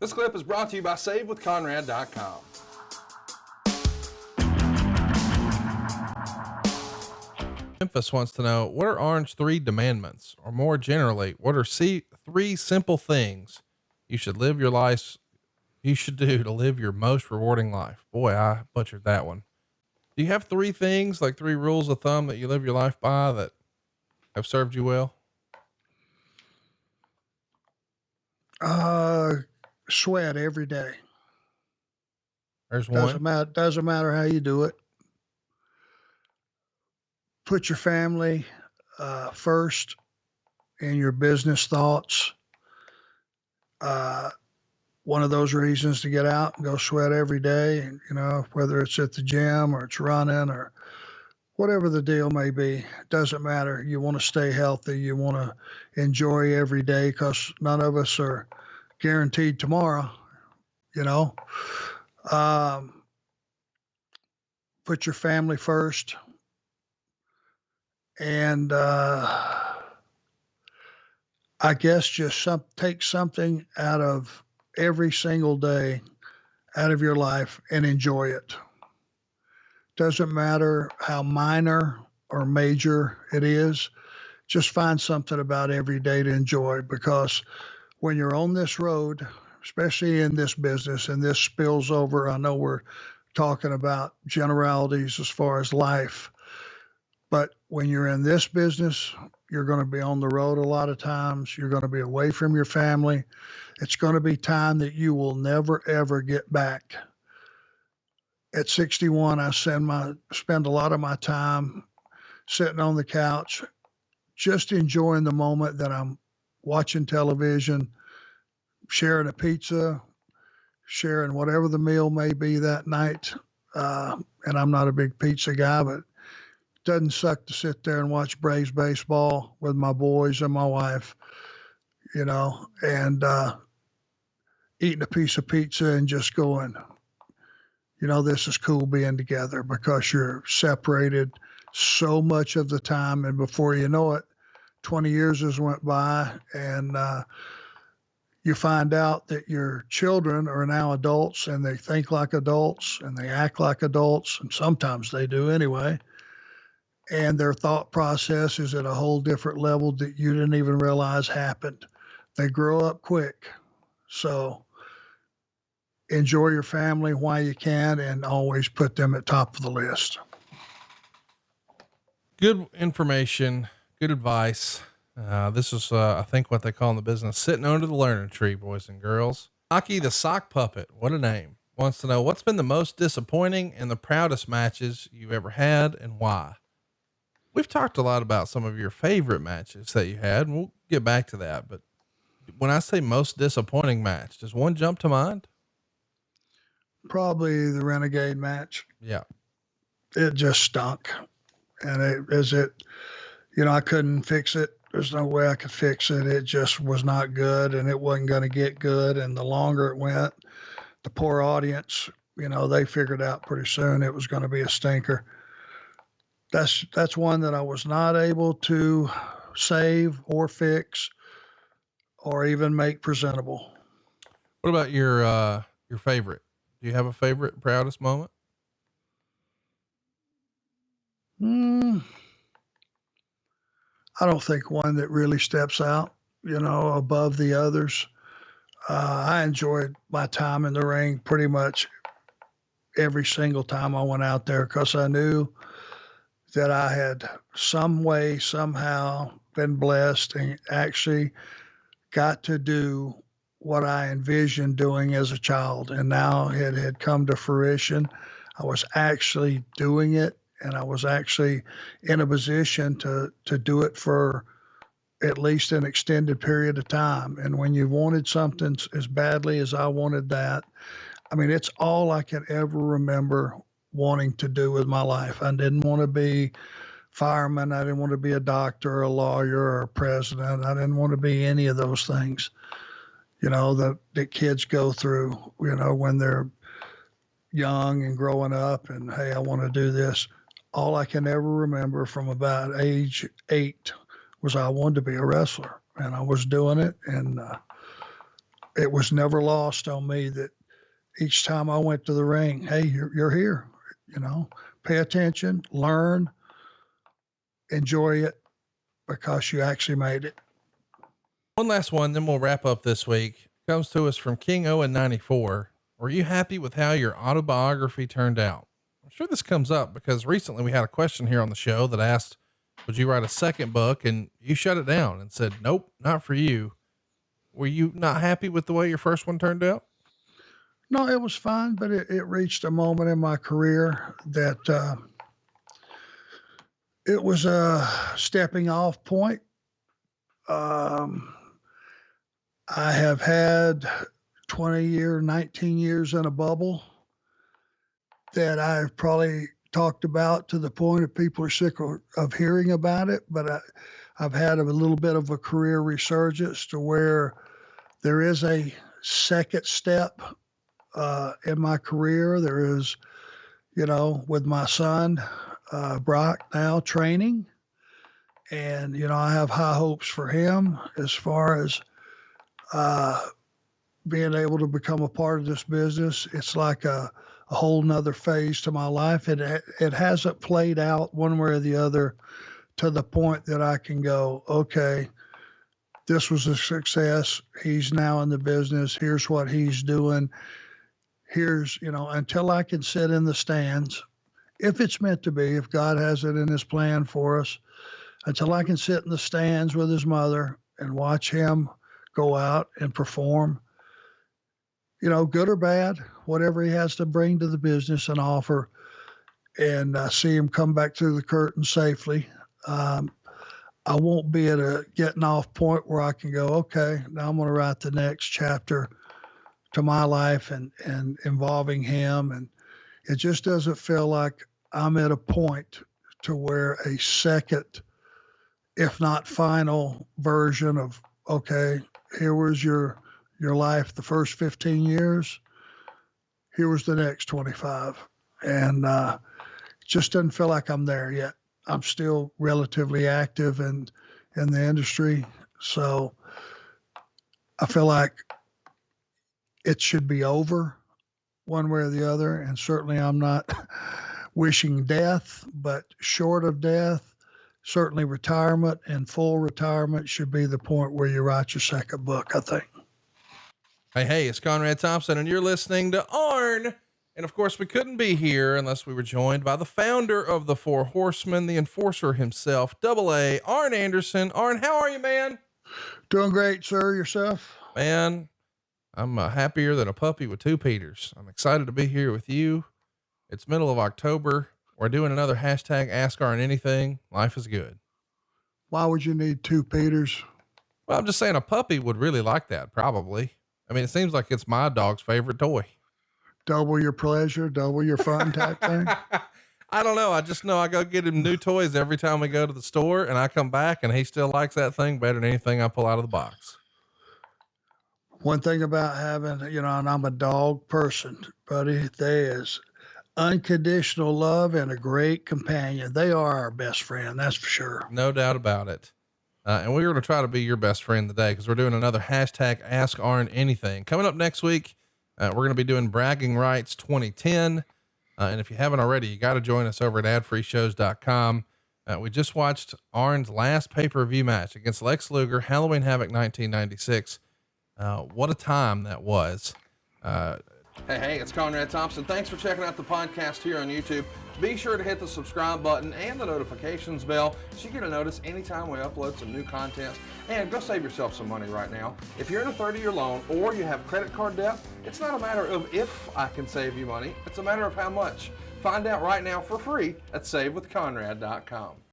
This clip is brought to you by SaveWithConrad.com. Memphis wants to know, what are Arn's 3 demandments? Or more generally, what are 3 simple things you should do to live your most rewarding life? Boy, I butchered that one. Do you have 3 things, like 3 rules of thumb that you live your life by that have served you well? Sweat every day. There's one. Doesn't matter how you do it. Put your family first in your business thoughts. One of those reasons to get out and go sweat every day, whether it's at the gym or it's running or whatever the deal may be, doesn't matter. You want to stay healthy. You want to enjoy every day, because none of us are guaranteed tomorrow, Put your family first. And I guess just take something out of every single day out of your life and enjoy it. Doesn't matter how minor or major it is, just find something about every day to enjoy, because when you're on this road, especially in this business, and this spills over, I know we're talking about generalities as far as life, but when you're in this business, you're going to be on the road a lot of times. You're going to be away from your family. It's going to be time that you will never, ever get back. At 61, I spend a lot of my time sitting on the couch, just enjoying the moment that I'm watching television, sharing a pizza, sharing whatever the meal may be that night. And I'm not a big pizza guy, but it doesn't suck to sit there and watch Braves baseball with my boys and my wife, and eating a piece of pizza and just going, this is cool being together, because you're separated so much of the time. And before you know it, 20 years has went by, and you find out that your children are now adults, and they think like adults and they act like adults, and sometimes they do anyway. And their thought process is at a whole different level that you didn't even realize happened. They grow up quick. So enjoy your family while you can, and always put them at top of the list. Good information, good advice. This is, I think, what they call in the business, sitting under the learning tree, boys and girls. Aki the Sock Puppet, what a name, wants to know, what's been the most disappointing and the proudest matches you've ever had, and why? We've talked a lot about some of your favorite matches that you had, and we'll get back to that. But when I say most disappointing match, does one jump to mind? Probably the Renegade match. Yeah. It just stunk. And I couldn't fix it. There's no way I could fix it. It just was not good, and it wasn't going to get good. And the longer it went, the poor audience, they figured out pretty soon it was going to be a stinker. That's one that I was not able to save or fix or even make presentable. What about your favorite? Do you have a favorite proudest moment? I don't think one that really steps out, above the others. I enjoyed my time in the ring pretty much every single time I went out there, because I knew that I had some way, somehow been blessed and actually got to do what I envisioned doing as a child. And now it had come to fruition. I was actually doing it, and I was actually in a position to do it for at least an extended period of time. And when you wanted something as badly as I wanted that, it's all I can ever remember wanting to do with my life. I didn't want to be fireman. I didn't want to be a doctor or a lawyer or a president. I didn't want to be any of those things, that kids go through, when they're young and growing up, and, hey, I want to do this. All I can ever remember from about age 8 was I wanted to be a wrestler, and I was doing it. And it was never lost on me that each time I went to the ring, hey, you're here, pay attention, learn, enjoy it because you actually made it. One last one, then we'll wrap up this week. Comes to us from King Owen 94. Were you happy with how your autobiography turned out? I'm sure this comes up because recently we had a question here on the show that asked, would you write a second book? And you shut it down and said, nope, not for you. Were you not happy with the way your first one turned out? No, it was fine, but it reached a moment in my career that it was a stepping off point. I have had 19 years in a bubble that I've probably talked about to the point of people are sick of hearing about it, but I've had a little bit of a career resurgence to where there is a second step in my career. There is, with my son, Brock, now training. And, I have high hopes for him as far as being able to become a part of this business. It's like a whole nother phase to my life. It hasn't played out one way or the other to the point that I can go, okay, this was a success. He's now in the business. Here's what he's doing. Here's, until I can sit in the stands, if it's meant to be, if God has it in his plan for us, until I can sit in the stands with his mother and watch him go out and perform, good or bad, whatever he has to bring to the business and offer, and see him come back through the curtain safely. I won't be at a getting off point where I can go, okay, now I'm going to write the next chapter to my life and involving him. And it just doesn't feel like I'm at a point to where a second, if not final version of, okay, here was your life, the first 15 years, here was the next 25. And it just doesn't feel like I'm there yet. I'm still relatively active in the industry. So I feel like it should be over one way or the other. And certainly I'm not wishing death, but short of death, certainly retirement and full retirement should be the point where you write your second book, I think. Hey, it's Conrad Thompson, and you're listening to Arn. And of course, we couldn't be here unless we were joined by the founder of the Four Horsemen, the enforcer himself, AA, Arn Anderson. Arn, how are you, man? Doing great, sir. Yourself? Man, I'm happier than a puppy with two Peters. I'm excited to be here with you. It's middle of October. We're doing another hashtag Ask Arn Anything. Life is good. Why would you need two Peters? Well, I'm just saying a puppy would really like that, probably. I mean, it seems like it's my dog's favorite toy. Double your pleasure, double your fun type thing. I don't know. I just know I go get him new toys every time we go to the store, and I come back and he still likes that thing better than anything I pull out of the box. One thing about having, and I'm a dog person, buddy, there is unconditional love and a great companion. They are our best friend. That's for sure. No doubt about it. And we're going to try to be your best friend today, because we're doing another hashtag Ask Arn Anything. Coming up next week, we're going to be doing Bragging Rights 2010. And if you haven't already, you got to join us over at adfreeshows.com. We just watched Arn's last pay-per-view match against Lex Luger, Halloween Havoc 1996. What a time that was. Hey, it's Conrad Thompson. Thanks for checking out the podcast here on YouTube. Be sure to hit the subscribe button and the notifications bell so you get a notice anytime we upload some new content. And go save yourself some money right now. If you're in a 30-year loan or you have credit card debt, it's not a matter of if I can save you money. It's a matter of how much. Find out right now for free at savewithconrad.com.